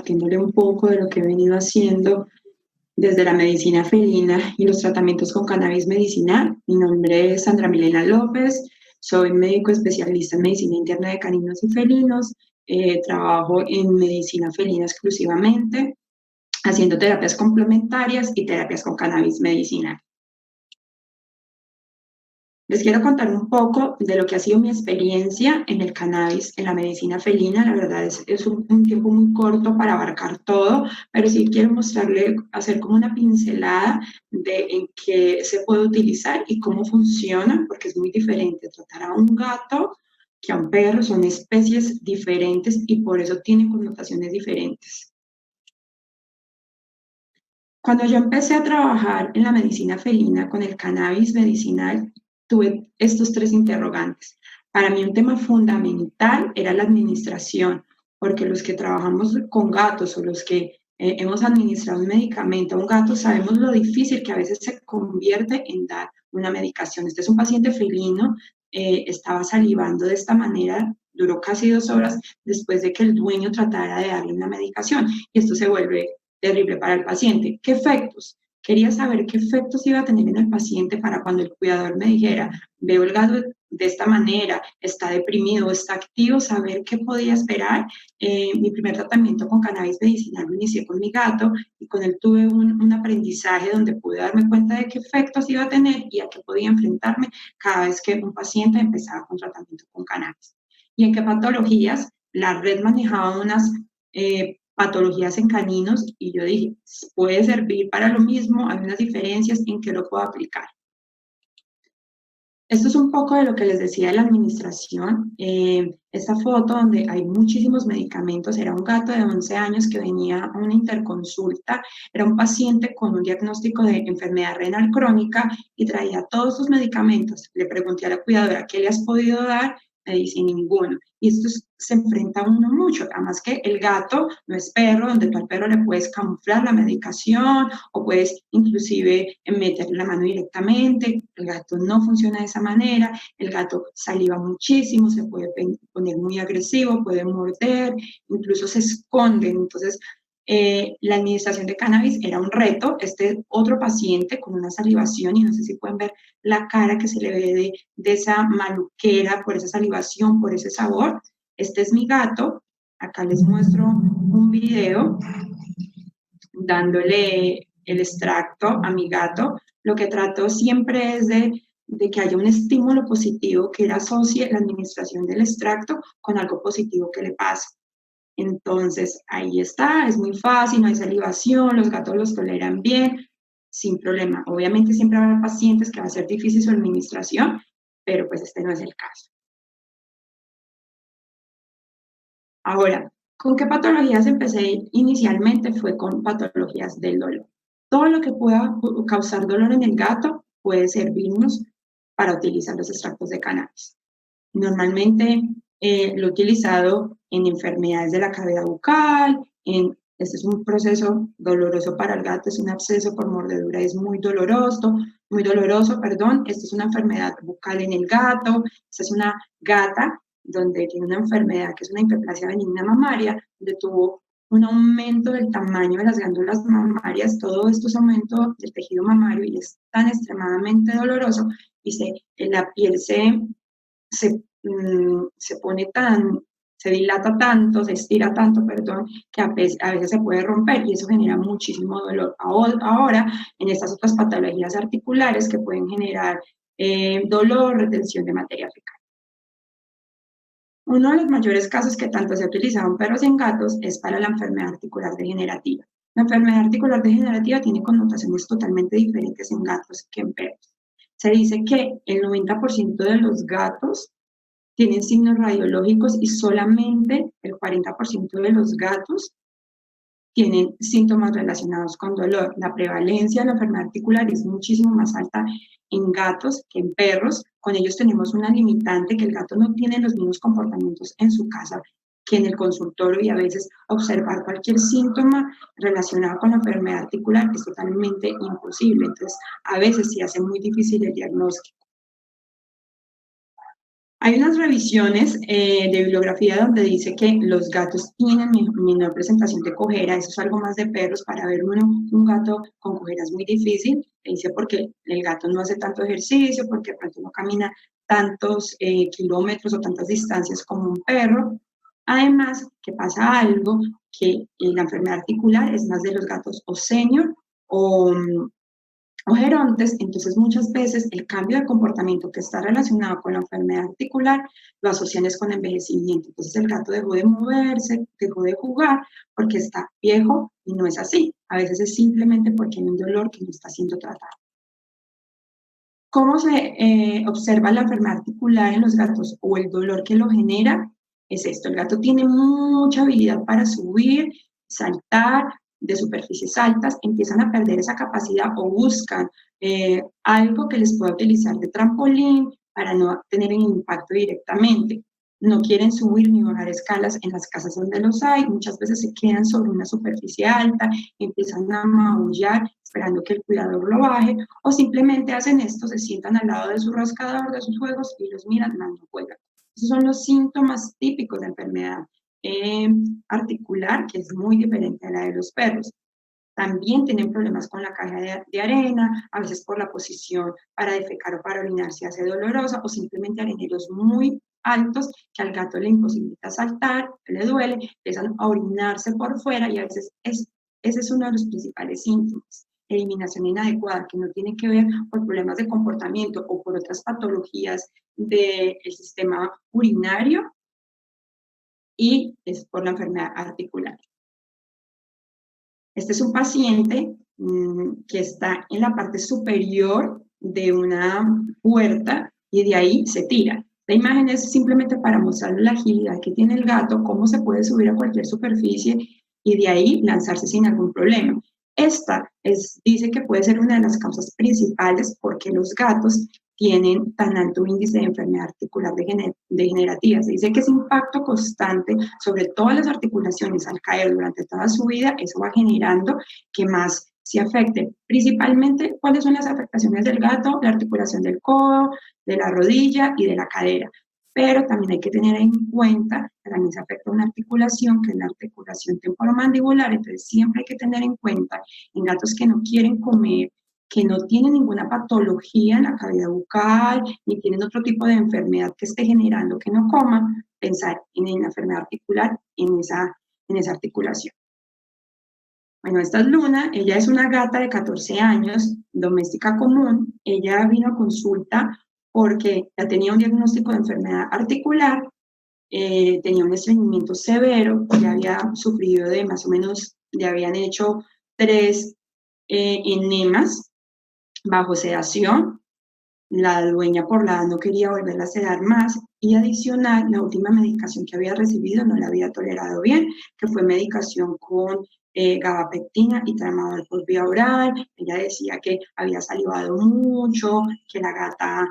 compartiéndole un poco de lo que he venido haciendo desde la medicina felina y los tratamientos con cannabis medicinal. Mi nombre es Sandra Milena López, soy médico especialista en medicina interna de caninos y felinos, trabajo en medicina felina exclusivamente, haciendo terapias complementarias y terapias con cannabis medicinal. Les quiero contar un poco de lo que ha sido mi experiencia en el cannabis, en la medicina felina. La verdad es un tiempo muy corto para abarcar todo, pero sí quiero mostrarle, hacer como una pincelada de en qué se puede utilizar y cómo funciona, porque es muy diferente tratar a un gato que a un perro. Son especies diferentes y por eso tienen connotaciones diferentes. Cuando yo empecé a trabajar en la medicina felina con el cannabis medicinal, tuve estos tres interrogantes. Para mí un tema fundamental era la administración, porque los que trabajamos con gatos o los que hemos administrado un medicamento a un gato sabemos lo difícil que a veces se convierte en dar una medicación. Este es un paciente felino, estaba salivando de esta manera, duró casi 2 horas después de que el dueño tratara de darle una medicación y esto se vuelve terrible para el paciente. ¿Qué efectos? Quería saber qué efectos iba a tener en el paciente para cuando el cuidador me dijera, veo el gato de esta manera, está deprimido, está activo, saber qué podía esperar. Mi primer tratamiento con cannabis medicinal lo inicié con mi gato y con él tuve un aprendizaje donde pude darme cuenta de qué efectos iba a tener y a qué podía enfrentarme cada vez que un paciente empezaba con tratamiento con cannabis. Y en qué patologías la red manejaba unas patologías en caninos y yo dije, puede servir para lo mismo, hay unas diferencias en que lo puedo aplicar. Esto es un poco de lo que les decía de la administración. Esta foto donde hay muchísimos medicamentos, era un gato de 11 años que venía a una interconsulta, era un paciente con un diagnóstico de enfermedad renal crónica y traía todos sus medicamentos. Le pregunté a la cuidadora, ¿qué le has podido dar? Me dice, ninguno. Y esto se enfrenta a uno mucho, además que el gato no es perro, donde tú al perro le puedes camuflar la medicación o puedes inclusive meterle la mano directamente. El gato no funciona de esa manera, el gato saliva muchísimo, se puede poner muy agresivo, puede morder, incluso se esconde. Entonces, la administración de cannabis era un reto. Este otro paciente con una salivación, y no sé si pueden ver la cara que se le ve de esa maluquera por esa salivación, por ese sabor. Este es mi gato. Acá les muestro un video dándole el extracto a mi gato. Lo que trato siempre es de que haya un estímulo positivo, que él asocie la administración del extracto con algo positivo que le pase. Entonces, ahí está, es muy fácil, no hay salivación, los gatos los toleran bien, sin problema. Obviamente siempre habrá pacientes que va a ser difícil su administración, pero pues este no es el caso. Ahora, ¿con qué patologías empecé inicialmente? Fue con patologías del dolor. Todo lo que pueda causar dolor en el gato puede servirnos para utilizar los extractos de cannabis. Normalmente lo he utilizado en enfermedades de la cavidad bucal, este es un proceso doloroso para el gato, es un absceso por mordedura, es muy doloroso, perdón. Esta es una enfermedad bucal en el gato, esta es una gata donde tiene una enfermedad que es una hiperplasia benigna mamaria, donde tuvo un aumento del tamaño de las glándulas mamarias. Todo esto es aumento del tejido mamario y es tan extremadamente doloroso y la piel se pone se dilata tanto, se estira tanto, perdón, que a veces se puede romper y eso genera muchísimo dolor. Ahora, en estas otras patologías articulares que pueden generar dolor, retención de materia fecal. Uno de los mayores casos que tanto se ha utilizado en perros y en gatos es para la enfermedad articular degenerativa. La enfermedad articular degenerativa tiene connotaciones totalmente diferentes en gatos que en perros. Se dice que el 90% de los gatos tienen signos radiológicos y solamente el 40% de los gatos tienen síntomas relacionados con dolor. La prevalencia de la enfermedad articular es muchísimo más alta en gatos que en perros. Con ellos tenemos una limitante, que el gato no tiene los mismos comportamientos en su casa que en el consultorio y a veces observar cualquier síntoma relacionado con la enfermedad articular es totalmente imposible. Entonces, a veces sí hace muy difícil el diagnóstico. Hay unas revisiones de bibliografía donde dice que los gatos tienen menor presentación de cojera, eso es algo más de perros, para ver un gato con cojera es muy difícil, dice porque el gato no hace tanto ejercicio, porque de pronto no camina tantos kilómetros o tantas distancias como un perro. Además, que pasa algo, que la enfermedad articular es más de los gatos o senior o gerontes, entonces muchas veces el cambio de comportamiento que está relacionado con la enfermedad articular lo asocian es con envejecimiento. Entonces el gato dejó de moverse, dejó de jugar porque está viejo y no es así. A veces es simplemente porque hay un dolor que no está siendo tratado. ¿Cómo se observa la enfermedad articular en los gatos o el dolor que lo genera? Es esto, el gato tiene mucha habilidad para subir, saltar de superficies altas, empiezan a perder esa capacidad o buscan algo que les pueda utilizar de trampolín para no tener un impacto directamente. No quieren subir ni bajar escalas en las casas donde los hay, muchas veces se quedan sobre una superficie alta, empiezan a maullar esperando que el cuidador lo baje, o simplemente hacen esto, se sientan al lado de su rascador, de sus juegos y los miran, no juegan. Esos son los síntomas típicos de enfermedad articular, que es muy diferente a la de los perros. También tienen problemas con la caja de arena, a veces por la posición para defecar o para orinar se hace dolorosa, o simplemente areneros muy altos que al gato le imposibilita saltar, que le duele, empiezan a orinarse por fuera y a veces ese es uno de los principales síntomas. Eliminación inadecuada, que no tiene que ver por problemas de comportamiento o por otras patologías del sistema urinario, y es por la enfermedad articular. Este es un paciente que está en la parte superior de una puerta y de ahí se tira. La imagen es simplemente para mostrar la agilidad que tiene el gato, cómo se puede subir a cualquier superficie y de ahí lanzarse sin algún problema. Esta dice que puede ser una de las causas principales porque los gatos tienen tan alto índice de enfermedad articular degenerativa. Se dice que ese impacto constante sobre todas las articulaciones al caer durante toda su vida, eso va generando que más se afecte. Principalmente, ¿cuáles son las afectaciones del gato? La articulación del codo, de la rodilla y de la cadera. Pero también hay que tener en cuenta que también se afecta una articulación, que es la articulación temporomandibular. Entonces, siempre hay que tener en cuenta en gatos que no quieren comer, que no tienen ninguna patología en la cavidad bucal, ni tienen otro tipo de enfermedad que esté generando que no coman, pensar en la enfermedad articular en esa articulación. Bueno, esta es Luna, ella es una gata de 14 años, doméstica común. Ella vino a consulta porque ya tenía un diagnóstico de enfermedad articular, tenía un estreñimiento severo, ya había sufrido de más o menos, le habían hecho 3 enemas bajo sedación. La dueña por la no quería volverla a sedar más y adicional, la última medicación que había recibido no la había tolerado bien, que fue medicación con gabapectina y tramadol por vía oral. Ella decía que había salivado mucho, que la gata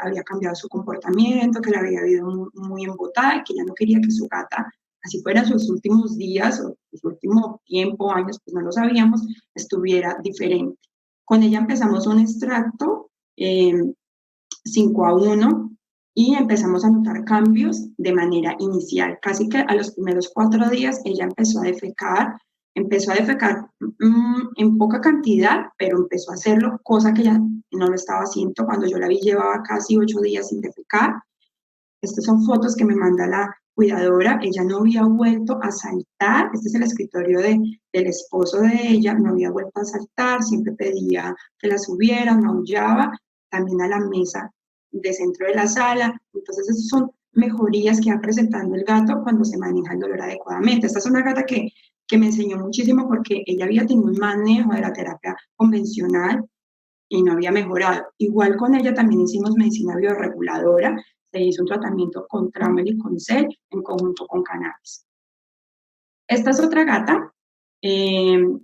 había cambiado su comportamiento, que la había habido muy embotada, que ya no quería que su gata, así fueran sus últimos días o su último tiempo, años, pues no lo sabíamos, estuviera diferente. Con ella empezamos un extracto 5-1 y empezamos a notar cambios de manera inicial. Casi que a los primeros 4 días ella empezó a defecar en poca cantidad, pero empezó a hacerlo, cosa que ya no lo estaba haciendo cuando yo la vi, llevaba casi 8 días sin defecar. Estas son fotos que me manda la cuidadora. Ella no había vuelto a saltar. Este es el escritorio del esposo de ella. No había vuelto a saltar, siempre pedía que la subiera, maullaba, también a la mesa de centro de la sala. Entonces, esas son mejorías que va presentando el gato cuando se maneja el dolor adecuadamente. Esta es una gata que me enseñó muchísimo porque ella había tenido un manejo de la terapia convencional y no había mejorado. Igual con ella también hicimos medicina bioreguladora, se hizo un tratamiento con Traumel y con CEL en conjunto con cannabis. Esta es otra gata,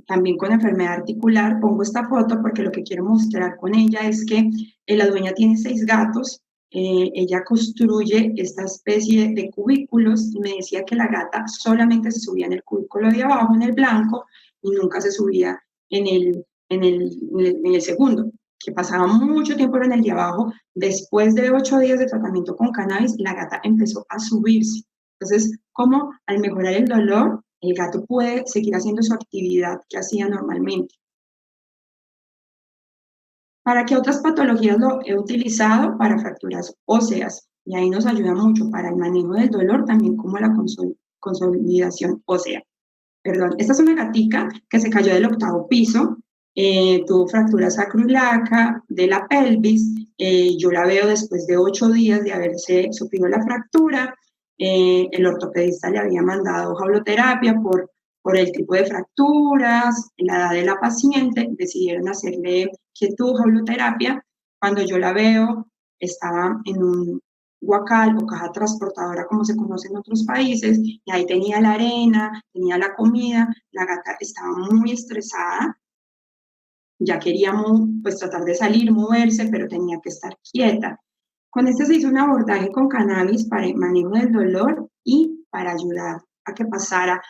también con enfermedad articular. Pongo esta foto porque lo que quiero mostrar con ella es que la dueña tiene 6 gatos, ella construye esta especie de cubículos y me decía que la gata solamente se subía en el cubículo de abajo, en el blanco, y nunca se subía en el segundo. que pasaba mucho tiempo en el de abajo, después de 8 días de tratamiento con cannabis, la gata empezó a subirse. Entonces, como al mejorar el dolor, el gato puede seguir haciendo su actividad que hacía normalmente. ¿Para qué otras patologías lo he utilizado? Para fracturas óseas, y ahí nos ayuda mucho para el manejo del dolor, también como la consolidación ósea. Perdón, esta es una gatica que se cayó del 8º piso, tuvo fractura sacroiliaca de la pelvis, yo la veo después de 8 días de haberse sufrido la fractura, el ortopedista le había mandado jauloterapia por el tipo de fracturas, la edad de la paciente, decidieron hacerle jauloterapia. Cuando yo la veo, estaba en un guacal o caja transportadora como se conoce en otros países, y ahí tenía la arena, tenía la comida, la gata estaba muy estresada, ya quería pues tratar de salir, moverse, pero tenía que estar quieta. Con este se hizo un abordaje con cannabis para el manejo del dolor y para ayudar a que pasara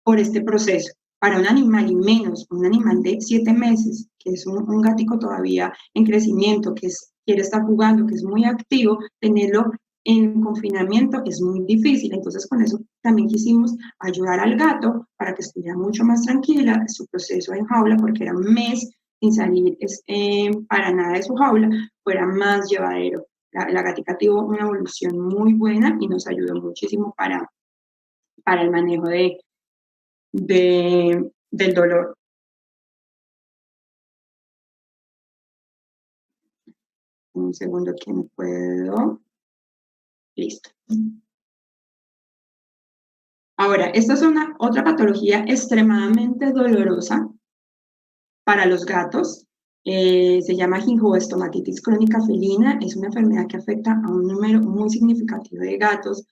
por este proceso. Para un animal y menos, un animal de 7 meses, que es un gatico todavía en crecimiento, quiere estar jugando, que es muy activo, tenerlo en confinamiento es muy difícil. Entonces, con eso también quisimos ayudar al gato para que estuviera mucho más tranquila su proceso en jaula, porque era un mes sin salir para nada de su jaula, fuera más llevadero. La gatica tuvo una evolución muy buena y nos ayudó muchísimo para el manejo del dolor. Un segundo que me puedo. Listo. Ahora, esta es otra patología extremadamente dolorosa para los gatos. Se llama gingivoestomatitis crónica felina. Es una enfermedad que afecta a un número muy significativo de gatos.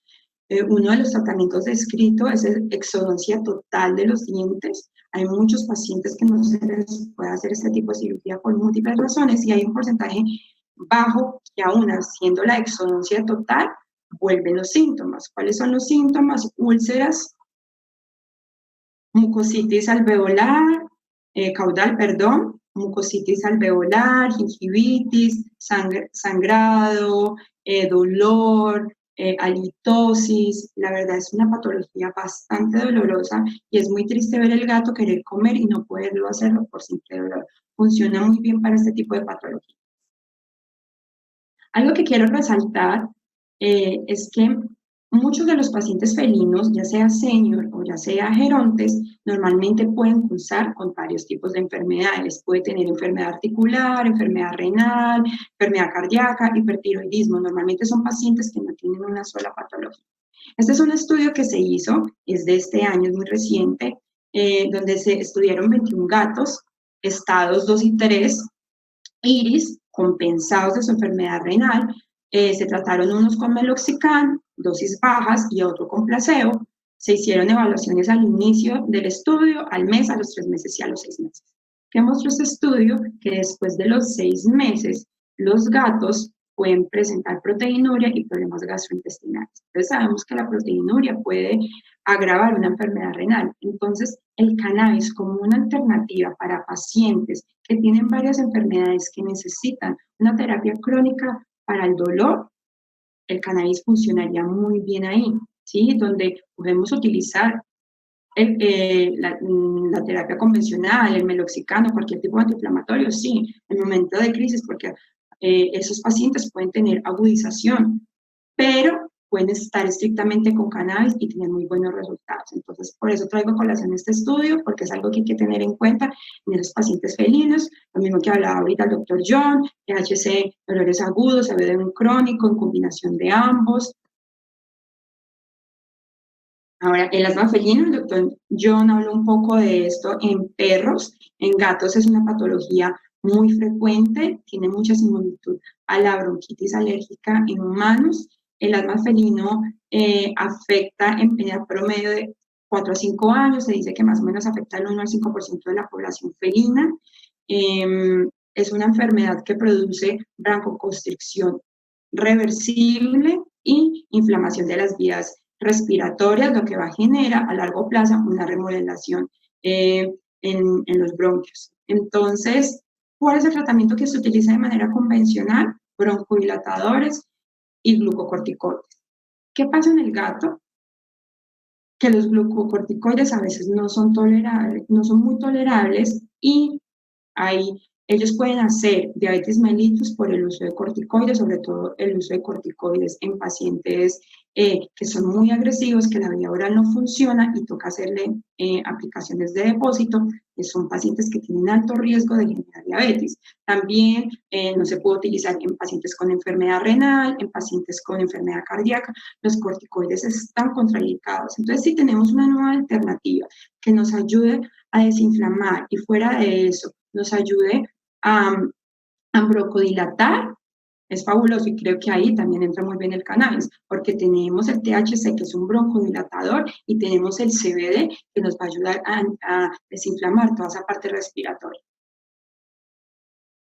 Uno de los tratamientos descritos es la exodoncia total de los dientes. Hay muchos pacientes que no se les puede hacer este tipo de cirugía por múltiples razones, y hay un porcentaje bajo que aún haciendo la exodoncia total vuelven los síntomas. ¿Cuáles son los síntomas? Úlceras, mucositis alveolar, caudal, perdón, mucositis alveolar, gingivitis, sangrado, dolor, halitosis. La verdad es una patología bastante dolorosa y es muy triste ver el gato querer comer y no poderlo hacerlo por simple dolor. Funciona muy bien para este tipo de patología. Algo que quiero resaltar es que muchos de los pacientes felinos, ya sea senior o ya sea gerontes, normalmente pueden cursar con varios tipos de enfermedades. Puede tener enfermedad articular, enfermedad renal, enfermedad cardíaca, hipertiroidismo. Normalmente son pacientes que no tienen una sola patología. Este es un estudio que se hizo, es de este año, es muy reciente, donde se estudiaron 21 gatos, estados 2 y 3, iris, compensados de su enfermedad renal. Se trataron unos con meloxicam, dosis bajas, y otro con placebo. Se hicieron evaluaciones al inicio del estudio, al mes, a los 3 meses y a los 6 meses. ¿Qué mostró este estudio? Que después de los 6 meses, los gatos pueden presentar proteinuria y problemas gastrointestinales. Entonces sabemos que la proteinuria puede agravar una enfermedad renal. Entonces, el cannabis como una alternativa para pacientes que tienen varias enfermedades que necesitan una terapia crónica para el dolor, el cannabis funcionaría muy bien ahí, ¿sí? Donde podemos utilizar la terapia convencional, el meloxicam, cualquier tipo de antiinflamatorio, sí, en momento de crisis, porque esos pacientes pueden tener agudización, pero pueden estar estrictamente con cannabis y tener muy buenos resultados. Entonces, por eso traigo a colación este estudio, porque es algo que hay que tener en cuenta en esos pacientes felinos, lo mismo que hablaba ahorita el doctor John, THC, dolores agudos, CBD crónico, en combinación de ambos. Ahora, el asma felino, el doctor John habló un poco de esto en perros. En gatos es una patología muy frecuente, tiene mucha similitud a la bronquitis alérgica en humanos. El asma felino afecta en edad promedio de 4 a 5 años, se dice que más o menos afecta al 1 al 5% de la población felina. Es una enfermedad que produce broncoconstricción reversible y inflamación de las vías respiratorias, lo que va a generar a largo plazo una remodelación en los bronquios. Entonces, ¿Cuál es el tratamiento que se utiliza de manera convencional? Broncodilatadores y glucocorticoides. ¿Qué pasa en el gato? Que los glucocorticoides a veces no son tolerables, no son muy tolerables y ahí ellos pueden hacer diabetes mellitus por el uso de corticoides, sobre todo el uso de corticoides en pacientes que son muy agresivos, que la vía oral no funciona y toca hacerle aplicaciones de depósito, que son pacientes que tienen alto riesgo de generar diabetes. También no se puede utilizar en pacientes con enfermedad renal, en pacientes con enfermedad cardíaca, los corticoides están contraindicados. Entonces, si tenemos una nueva alternativa que nos ayude a desinflamar y fuera de eso nos ayude a broncodilatar, es fabuloso y creo que ahí también entra muy bien el cannabis, porque tenemos el THC que es un broncodilatador y tenemos el CBD que nos va a ayudar a desinflamar toda esa parte respiratoria.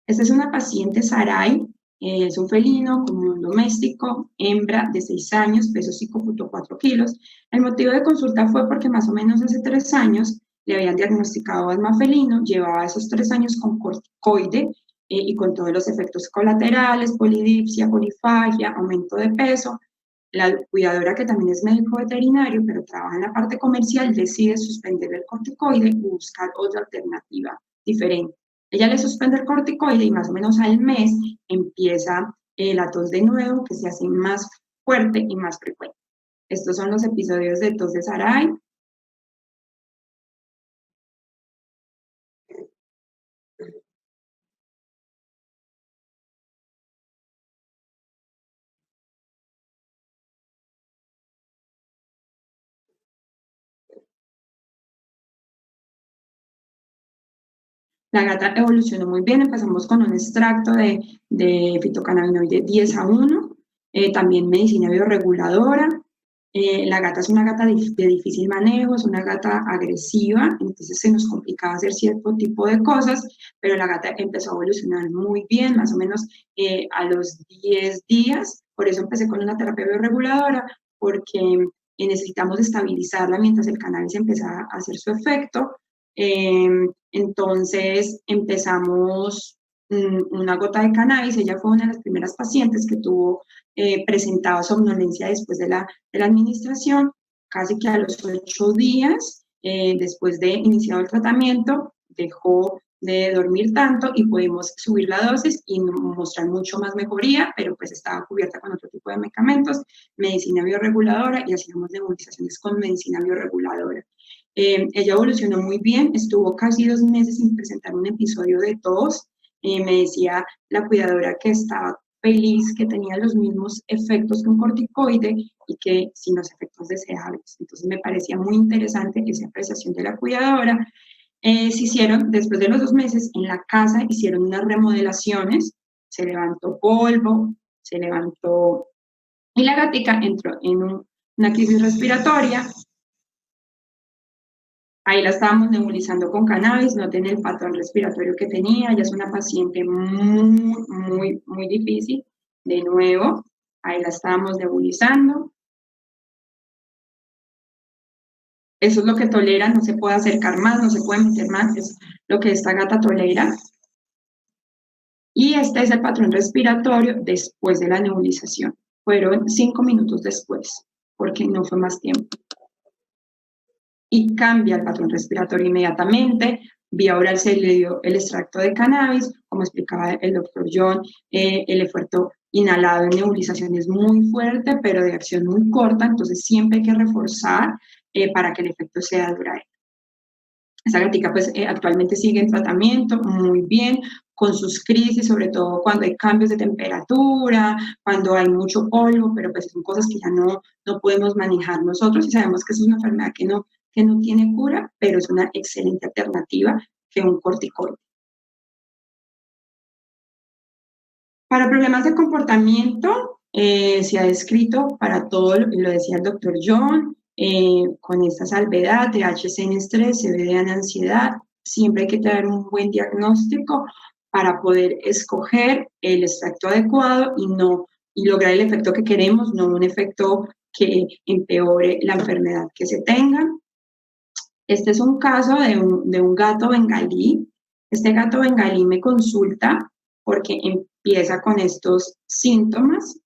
Esta es una paciente Sarai, es un felino común doméstico, hembra de 6 años, peso 5.4 kilos. El motivo de consulta fue porque más o menos hace 3 años le habían diagnosticado asma felino, llevaba esos 3 años con corticoide y con todos los efectos colaterales, polidipsia, polifagia, aumento de peso. La cuidadora, que también es médico veterinario, pero trabaja en la parte comercial, decide suspender el corticoide y buscar otra alternativa diferente. Ella le suspende el corticoide y más o menos al mes empieza la tos de nuevo, que se hace más fuerte y más frecuente. Estos son los episodios de tos de Sarai. La gata evolucionó muy bien, empezamos con un extracto de fitocannabinoide 10-1, también medicina bioreguladora. La gata es una gata de difícil manejo, es una gata agresiva, entonces se nos complicaba hacer cierto tipo de cosas, pero la gata empezó a evolucionar muy bien, más o menos a los 10 días, por eso empecé con una terapia bioreguladora, porque necesitamos estabilizarla mientras el cannabis empezaba a hacer su efecto. Entonces empezamos una gota de cannabis, ella fue una de las primeras pacientes que tuvo presentaba somnolencia después de la administración, casi que a los 8 días después de iniciado el tratamiento, dejó de dormir tanto y pudimos subir la dosis y mostrar mucho más mejoría, pero pues estaba cubierta con otro tipo de medicamentos, medicina bioreguladora y hacíamos nebulizaciones con medicina bioreguladora. Ella evolucionó muy bien, estuvo casi 2 meses sin presentar un episodio de tos. Me decía la cuidadora que estaba feliz, que tenía los mismos efectos que un corticoide y que sin los efectos deseables. Entonces me parecía muy interesante esa apreciación de la cuidadora. Se hicieron, después de los 2 meses, en la casa hicieron unas remodelaciones, se levantó polvo, se levantó y la gatica entró en una crisis respiratoria. Ahí la estábamos nebulizando con cannabis, no tenía el patrón respiratorio que tenía, ella es una paciente muy difícil. De nuevo, ahí la estábamos nebulizando. Eso es lo que tolera, no se puede acercar más, no se puede meter más, es lo que esta gata tolera. Y este es el patrón respiratorio después de la nebulización. Fueron 5 minutos después, porque no fue más tiempo. Y cambia el patrón respiratorio inmediatamente. Vía oral se le dio el extracto de cannabis, como explicaba el doctor John, el esfuerzo inhalado en nebulización es muy fuerte, pero de acción muy corta, entonces siempre hay que reforzar para que el efecto sea duradero. Esta gatica pues actualmente sigue en tratamiento muy bien, con sus crisis, sobre todo cuando hay cambios de temperatura, cuando hay mucho polvo, pero pues son cosas que ya no podemos manejar nosotros y sabemos que es una enfermedad que no tiene cura, pero es una excelente alternativa que un corticoide. Para problemas de comportamiento, se ha descrito para todo, lo decía el doctor John, con esta salvedad, THC en estrés, CBD en ansiedad, siempre hay que tener un buen diagnóstico para poder escoger el extracto adecuado y lograr el efecto que queremos, no un efecto que empeore la enfermedad que se tenga. Este es un caso de un gato bengalí Este gato bengalí me consulta porque empieza con estos síntomas.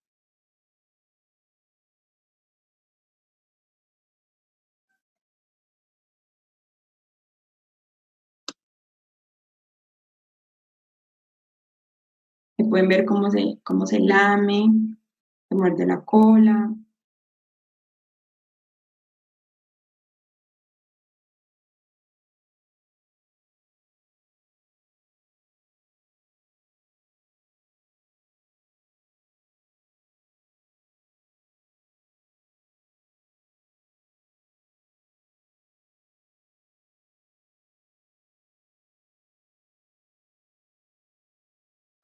Que pueden ver cómo se lame, se muerde la cola.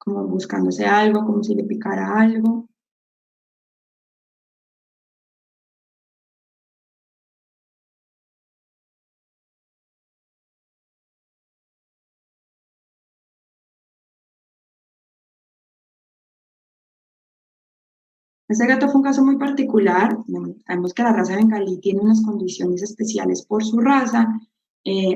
Como buscándose algo, como si le picara algo. Este gato fue un caso muy particular. Bueno, sabemos que la raza bengalí tiene unas condiciones especiales por su raza.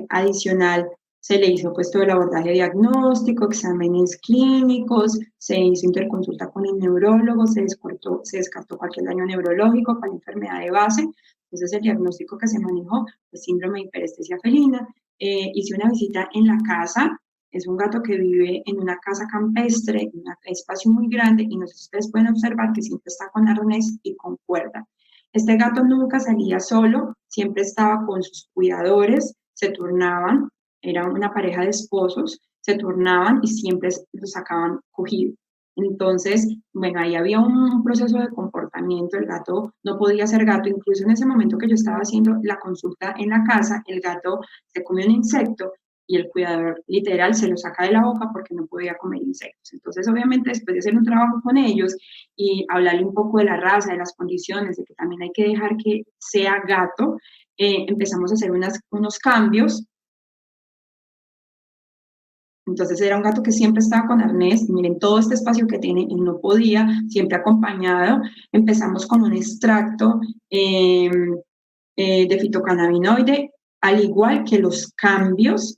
Adicional, se le hizo pues todo el abordaje diagnóstico, exámenes clínicos, se hizo interconsulta con el neurólogo, se descartó cualquier daño neurológico, cualquier enfermedad de base. Entonces el diagnóstico que se manejó fue síndrome de hiperestesia felina. Hice una visita en la casa. Es un gato que vive en una casa campestre, en un espacio muy grande, y no sé si ustedes pueden observar que siempre está con arnés y con cuerda. Este gato nunca salía solo, siempre estaba con sus cuidadores, se turnaban, era una pareja de esposos, se turnaban y siempre lo sacaban cogido. Entonces, bueno, ahí había un proceso de comportamiento, el gato no podía ser gato, incluso en ese momento que yo estaba haciendo la consulta en la casa, el gato se comió un insecto y el cuidador literal se lo saca de la boca porque no podía comer insectos. Entonces, obviamente, después de hacer un trabajo con ellos y hablarle un poco de la raza, de las condiciones, de que también hay que dejar que sea gato, empezamos a hacer unos cambios. Entonces era un gato que siempre estaba con arnés, miren todo este espacio que tiene, y no podía, siempre acompañado. Empezamos con un extracto de fitocannabinoide, al igual que los cambios,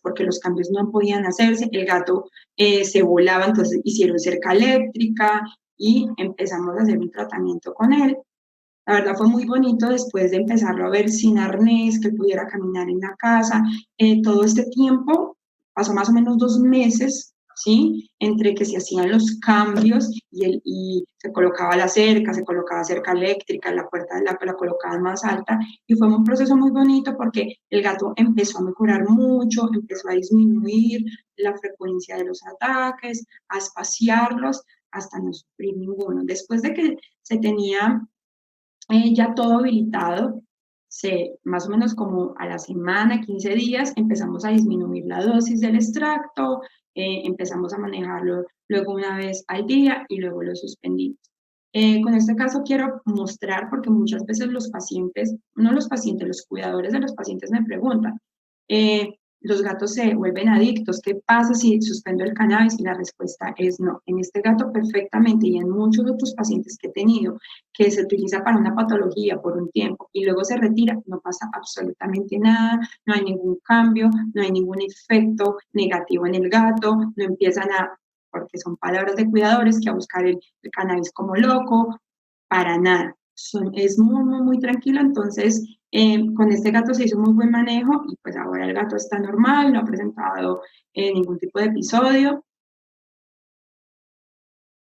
porque los cambios no podían hacerse, el gato se volaba, entonces hicieron cerca eléctrica y empezamos a hacer un tratamiento con él. La verdad fue muy bonito después de empezarlo a ver sin arnés, que pudiera caminar en la casa. Todo este tiempo, pasó más o menos 2 meses, ¿sí? Entre que se hacían los cambios y se colocaba la cerca, se colocaba cerca eléctrica, la puerta la colocaban más alta. Y fue un proceso muy bonito porque el gato empezó a mejorar mucho, empezó a disminuir la frecuencia de los ataques, a espaciarlos hasta no sufrir ninguno. Después de que se tenía ya todo habilitado, más o menos como a la semana, 15 días, empezamos a disminuir la dosis del extracto, empezamos a manejarlo luego una vez al día y luego lo suspendimos. Con este caso quiero mostrar, porque muchas veces los pacientes, no los pacientes, los cuidadores de los pacientes me preguntan, los gatos se vuelven adictos, ¿qué pasa si suspendo el cannabis? Y la respuesta es no. En este gato perfectamente y en muchos otros pacientes que he tenido, que se utiliza para una patología por un tiempo y luego se retira, no pasa absolutamente nada, no hay ningún cambio, no hay ningún efecto negativo en el gato, no empiezan porque son palabras de cuidadores, que a buscar el cannabis como loco, para nada. Es muy, muy, muy tranquilo, entonces con este gato se hizo un muy buen manejo y pues ahora el gato está normal, no ha presentado ningún tipo de episodio.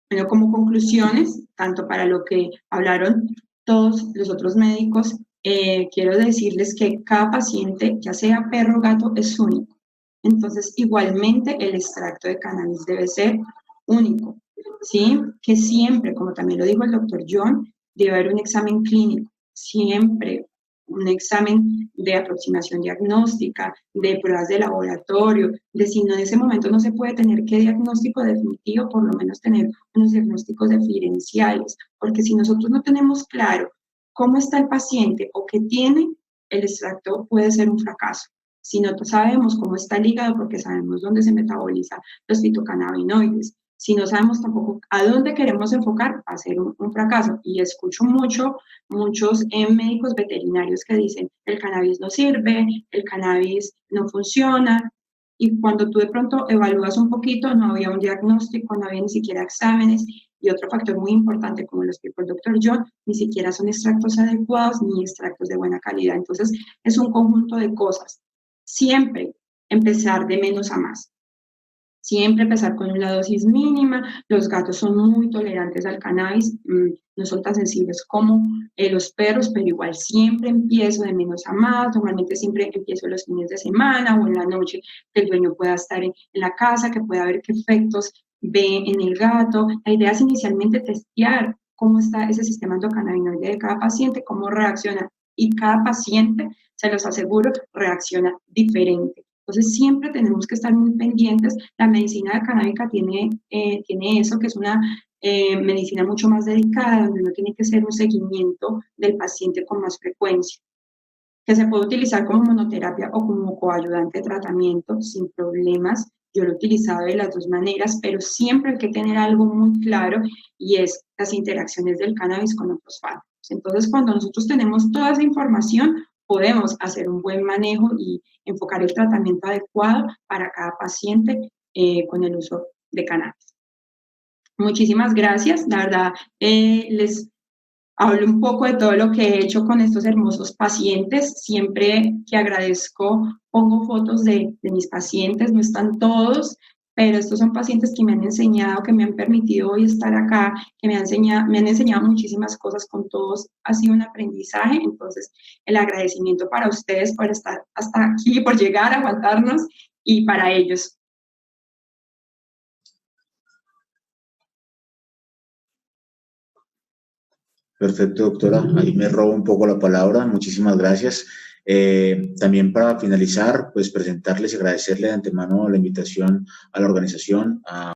Bueno, como conclusiones, tanto para lo que hablaron todos los otros médicos, quiero decirles que cada paciente, ya sea perro o gato, es único. Entonces, igualmente el extracto de cannabis debe ser único, ¿sí? Que siempre, como también lo dijo el doctor John, debe haber un examen clínico, siempre un examen de aproximación diagnóstica, de pruebas de laboratorio, de si no en ese momento no se puede tener qué diagnóstico definitivo, por lo menos tener unos diagnósticos diferenciales, porque si nosotros no tenemos claro cómo está el paciente o qué tiene, el extracto puede ser un fracaso. Si no sabemos cómo está el hígado, porque sabemos dónde se metaboliza los fitocannabinoides, si no sabemos tampoco a dónde queremos enfocar, va a ser un fracaso. Y escucho muchos médicos veterinarios que dicen, el cannabis no sirve, el cannabis no funciona. y cuando tú de pronto evalúas un poquito, no había un diagnóstico, no había ni siquiera exámenes, y otro factor muy importante, como lo explicó el doctor John, ni siquiera son extractos adecuados ni extractos de buena calidad. Entonces, es un conjunto de cosas. Siempre empezar de menos a más. Siempre empezar con una dosis mínima. Los gatos son muy tolerantes al cannabis, no son tan sensibles como los perros, pero igual siempre empiezo de menos a más. Normalmente siempre empiezo los fines de semana o en la noche, que el dueño pueda estar en la casa, que pueda ver qué efectos ve en el gato. La idea es inicialmente testear cómo está ese sistema endocannabinoide de cada paciente, cómo reacciona. Y cada paciente, se los aseguro, reacciona diferente. Entonces, siempre tenemos que estar muy pendientes. La medicina canábica tiene eso, que es una medicina mucho más dedicada, donde uno tiene que hacer un seguimiento del paciente con más frecuencia, que se puede utilizar como monoterapia o como coayudante de tratamiento sin problemas. Yo lo he utilizado de las dos maneras, pero siempre hay que tener algo muy claro y es las interacciones del cannabis con otros fármacos. Entonces, cuando nosotros tenemos toda esa información, podemos hacer un buen manejo y enfocar el tratamiento adecuado para cada paciente con el uso de cannabis. Muchísimas gracias. La verdad, les hablo un poco de todo lo que he hecho con estos hermosos pacientes. Siempre que agradezco, pongo fotos de mis pacientes, no están todos, pero estos son pacientes que me han enseñado, que me han permitido hoy estar acá, que me han enseñado muchísimas cosas. Con todos ha sido un aprendizaje. Entonces, el agradecimiento para ustedes por estar hasta aquí, por llegar a aguantarnos, y para ellos. Perfecto, doctora. Ahí me robo un poco la palabra. Muchísimas gracias. También para finalizar, pues presentarles y agradecerle de antemano la invitación a la organización, a